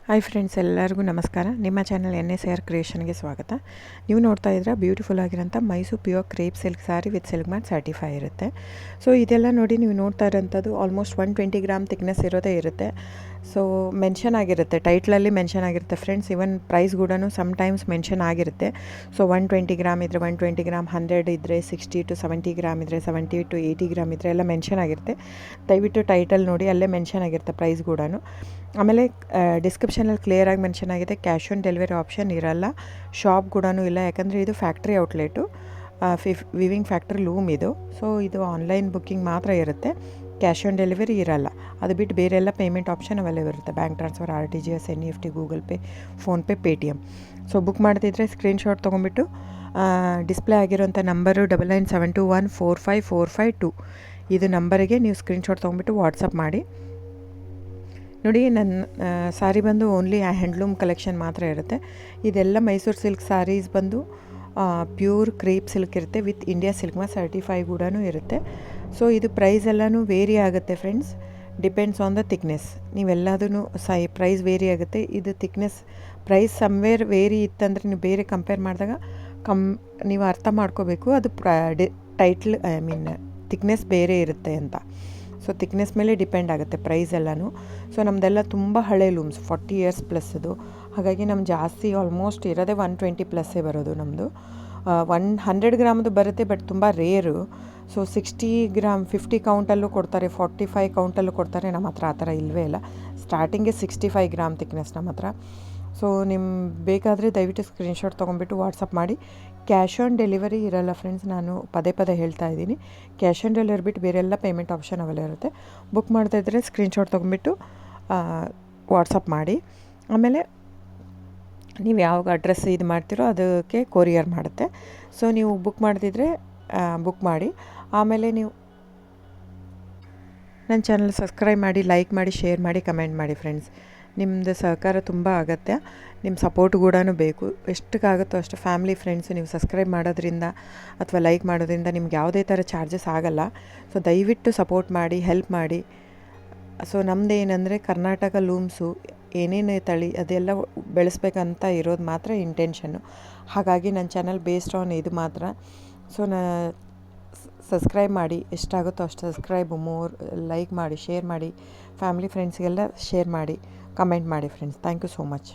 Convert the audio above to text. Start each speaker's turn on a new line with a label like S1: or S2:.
S1: Hi friends, ಎಲ್ಲರಿಗೂ ನಮಸ್ಕಾರ. ನಿಮ್ಮ ಚಾನಲ್ NSAR ಕ್ರಿಯೇಷನ್ಗೆ ಸ್ವಾಗತ. ನೀವು ನೋಡ್ತಾ ಇದ್ರೆ ಬ್ಯೂಟಿಫುಲ್ ಆಗಿರೋಂಥ Mysuru pure crepe silk sari with silk ಮ್ಯಾಟ್ ಸರ್ಟಿಫೈ ಇರುತ್ತೆ. ಸೊ ಇದೆಲ್ಲ ನೋಡಿ ನೀವು ನೋಡ್ತಾ ಇರೋಂಥದ್ದು ಆಲ್ಮೋಸ್ಟ್ 120 ಗ್ರಾಮ್ ಥಿಕ್ನೆಸ್ ಇರೋದೇ ಇರುತ್ತೆ. ಸೊ ಮೆನ್ಷನ್ ಆಗಿರುತ್ತೆ, ಟೈಟ್ಲಲ್ಲಿ ಮೆನ್ಷನ್ ಆಗಿರುತ್ತೆ ಫ್ರೆಂಡ್ಸ್. ಇವನ್ ಪ್ರೈಸ್ ಕೂಡ ಸಮ್ಟೈಮ್ಸ್ ಮೆನ್ಷನ್ ಆಗಿರುತ್ತೆ. ಸೊ 120 ಗ್ರಾಮ್ ಇದ್ದರೆ 120 ಗ್ರಾಮ್, 100 ಇದ್ದರೆ 60 to 70 ಗ್ರಾಮ್ ಇದ್ದರೆ 70 to 80 ಗ್ರಾಮ್ ಇದ್ದರೆ ಎಲ್ಲ ಮೆನ್ಷನ್ ಆಗಿರುತ್ತೆ. ದಯವಿಟ್ಟು ಟೈಟಲ್ ನೋಡಿ, ಅಲ್ಲೇ ಮೆನ್ಷನ್ ಆಗಿರುತ್ತೆ ಪ್ರೈಸ್ ಕೂಡ. ಆಮೇಲೆ ಡಿಸ್ಕ್ರಿಪ್ಷನಲ್ಲಿ ಕ್ಲಿಯರಾಗಿ ಮೆನ್ಷನ್ ಆಗಿದೆ, ಕ್ಯಾಶ್ ಆನ್ ಡೆಲಿವರಿ ಆಪ್ಷನ್ ಇರಲ್ಲ, ಶಾಪ್ ಕೂಡ ಇಲ್ಲ. ಯಾಕಂದರೆ ಇದು factory outlet, viewing factory loom ಇದು. ಸೊ ಇದು ಆನ್ಲೈನ್ ಬುಕ್ಕಿಂಗ್ ಮಾತ್ರ ಇರುತ್ತೆ, ಕ್ಯಾಶ್ ಆನ್ ಡೆಲಿವರಿ ಇರಲ್ಲ. ಅದು ಬಿಟ್ಟು ಬೇರೆ ಎಲ್ಲ ಪೇಮೆಂಟ್ ಆಪ್ಷನ್ ಅವೈಲೇಬಲ್ ಇರುತ್ತೆ, bank transfer, RTGS, NEFT, Google pay, PhonePe, Paytm. So book ಮಾಡ್ತಿದ್ರೆ ಸ್ಕ್ರೀನ್ಶಾಟ್ ತೊಗೊಂಬಿಟ್ಟು ಡಿಸ್ಪ್ಲೇ ಆಗಿರೋಂಥ ನಂಬರು 9972145452 ಇದು ನಂಬರಿಗೆ ನೀವು ಸ್ಕ್ರೀನ್ಶಾಟ್ ತೊಗೊಂಬಿಟ್ಟು ವಾಟ್ಸಪ್ ಮಾಡಿ. ನೋಡಿ, ನನ್ನ ಸ್ಯಾರಿ ಬಂದು ಓನ್ಲಿ ಹ್ಯಾಂಡ್ಲೂಮ್ ಕಲೆಕ್ಷನ್ ಮಾತ್ರ ಇರುತ್ತೆ. ಇದೆಲ್ಲ ಮೈಸೂರು ಸಿಲ್ಕ್ ಸ್ಯಾರೀಸ್ ಬಂದು ಪ್ಯೂರ್ ಕ್ರೇಪ್ ಸಿಲ್ಕ್ ಇರುತ್ತೆ, ವಿತ್ ಇಂಡಿಯಾ ಸಿಲ್ಕ್ ಮ್ಯಾಟ್ ಸರ್ಟಿಫೈ ಕೂಡ ಇರುತ್ತೆ. ಸೊ ಇದು ಪ್ರೈಸ್ ಎಲ್ಲನೂ ವೇರಿ ಆಗುತ್ತೆ friends, depends on the thickness. ನೀವೆಲ್ಲದೂ ಪ್ರೈಸ್ ವೇರಿ ಆಗುತ್ತೆ. ಇದು ಥಿಕ್ನೆಸ್ ಪ್ರೈಸ್ ಸಮ್ವೇರ್ ವೇರಿ ಇತ್ತಂದರೆ ನೀವು ಬೇರೆ ಕಂಪೇರ್ ಮಾಡಿದಾಗ ನೀವು ಅರ್ಥ ಮಾಡ್ಕೋಬೇಕು, ಅದು ಟೈಟ್ಲ್ ಥಿಕ್ನೆಸ್ ಬೇರೆ ಇರುತ್ತೆ ಅಂತ. ಸೊ ಥಿಕ್ನೆಸ್ ಮೇಲೆ ಡಿಪೆಂಡ್ ಆಗುತ್ತೆ ಪ್ರೈಸ್ ಎಲ್ಲನೂ. ಸೊ ನಮ್ಮದೆಲ್ಲ ತುಂಬ ಹಳೆ ಲೂಮ್ಸ್, 40 years ಪ್ಲಸ್ ಅದು. ಹಾಗಾಗಿ ನಮ್ಮ ಜಾಸ್ತಿ ಆಲ್ಮೋಸ್ಟ್ ಇರೋದೇ 120 ಪ್ಲಸ್ಸೇ ಬರೋದು ನಮ್ಮದು. 100 ಗ್ರಾಮ್ದು ಬರುತ್ತೆ, ಬಟ್ ತುಂಬ ರೇರು. ಸೊ 60 ಗ್ರಾಮ್ 50 ಕೌಂಟಲ್ಲೂ ಕೊಡ್ತಾರೆ, 45 ಕೌಂಟಲ್ಲೂ ಕೊಡ್ತಾರೆ. ನಮ್ಮ ಹತ್ರ ಆ ಥರ ಇಲ್ಲವೇ ಇಲ್ಲ. ಸ್ಟಾರ್ಟಿಂಗೇ 65 ಗ್ರಾಮ್ ಥಿಕ್ನೆಸ್ ನಮ್ಮ ಹತ್ರ. ಸೊ ಬೇಕಾದರೆ ದಯವಿಟ್ಟು ಸ್ಕ್ರೀನ್ಶಾಟ್ ತೊಗೊಂಬಿಟ್ಟು ವಾಟ್ಸಪ್ ಮಾಡಿ. ಕ್ಯಾಶ್ ಆನ್ ಡೆಲಿವರಿ ಇರಲ್ಲ ಫ್ರೆಂಡ್ಸ್, ನಾನು ಪದೇ ಪದೇ ಹೇಳ್ತಾ ಇದ್ದೀನಿ. ಕ್ಯಾಶ್ ಆನ್ ಡೆಲಿವರಿ ಬಿಟ್ಟು ಬೇರೆಲ್ಲ ಪೇಮೆಂಟ್ ಆಪ್ಷನ್ ಅವೈಲೇಬಲ್ ಇರುತ್ತೆ. ಬುಕ್ ಮಾಡ್ತಾಯಿದ್ರೆ ಸ್ಕ್ರೀನ್ಶಾಟ್ ತೊಗೊಂಬಿಟ್ಟು ವಾಟ್ಸಪ್ ಮಾಡಿ. ಆಮೇಲೆ ನೀವು ಯಾವ ಅಡ್ರೆಸ್ ಇದು ಮಾಡ್ತೀರೋ ಅದಕ್ಕೆ ಕೊರಿಯರ್ ಮಾಡುತ್ತೆ. ಸೊ ನೀವು ಬುಕ್ ಮಾಡ್ತಿದ್ರೆ ಬುಕ್ ಮಾಡಿ. ಆಮೇಲೆ ನೀವು ನನ್ನ ಚಾನಲ್ ಸಬ್ಸ್ಕ್ರೈಬ್ ಮಾಡಿ, ಲೈಕ್ ಮಾಡಿ, ಶೇರ್ ಮಾಡಿ, ಕಮೆಂಟ್ ಮಾಡಿ ಫ್ರೆಂಡ್ಸ್. ನಿಮ್ಮದು ಸಹಕಾರ ತುಂಬ ಅಗತ್ಯ, ನಿಮ್ಮ ಸಪೋರ್ಟ್ ಕೂಡ ಬೇಕು. ಎಷ್ಟಕ್ಕಾಗುತ್ತೋ ಅಷ್ಟು ಫ್ಯಾಮಿಲಿ, ಫ್ರೆಂಡ್ಸು ನೀವು ಸಬ್ಸ್ಕ್ರೈಬ್ ಮಾಡೋದ್ರಿಂದ ಅಥವಾ ಲೈಕ್ ಮಾಡೋದ್ರಿಂದ ನಿಮ್ಗೆ ಯಾವುದೇ ಥರ ಚಾರ್ಜಸ್ ಆಗಲ್ಲ. ಸೊ ದಯವಿಟ್ಟು ಸಪೋರ್ಟ್ ಮಾಡಿ, ಹೆಲ್ಪ್ ಮಾಡಿ. ಸೊ ನಮ್ಮದು ಏನಂದರೆ ಕರ್ನಾಟಕ ಲೂಮ್ಸು ಏನೇನು ತಳಿ ಅದೆಲ್ಲ ಬೆಳೆಸ್ಬೇಕಂತ ಇರೋದು ಮಾತ್ರ ಇಂಟೆನ್ಷನ್ನು. ಹಾಗಾಗಿ ನನ್ನ ಚಾನಲ್ ಬೇಸ್ಡ್ ಆನ್ ಇದು ಮಾತ್ರ. ಸೊ ಸಬ್ಸ್ಕ್ರೈಬ್ ಮಾಡಿ, ಎಷ್ಟಾಗುತ್ತೋ ಅಷ್ಟು ಸಬ್ಸ್ಕ್ರೈಬ್, ಲೈಕ್ ಮಾಡಿ, ಶೇರ್ ಮಾಡಿ, ಫ್ಯಾಮಿಲಿ ಫ್ರೆಂಡ್ಸ್ಗೆಲ್ಲ ಶೇರ್ ಮಾಡಿ, ಕಮೆಂಟ್ ಮಾಡಿ friends. Thank you so much.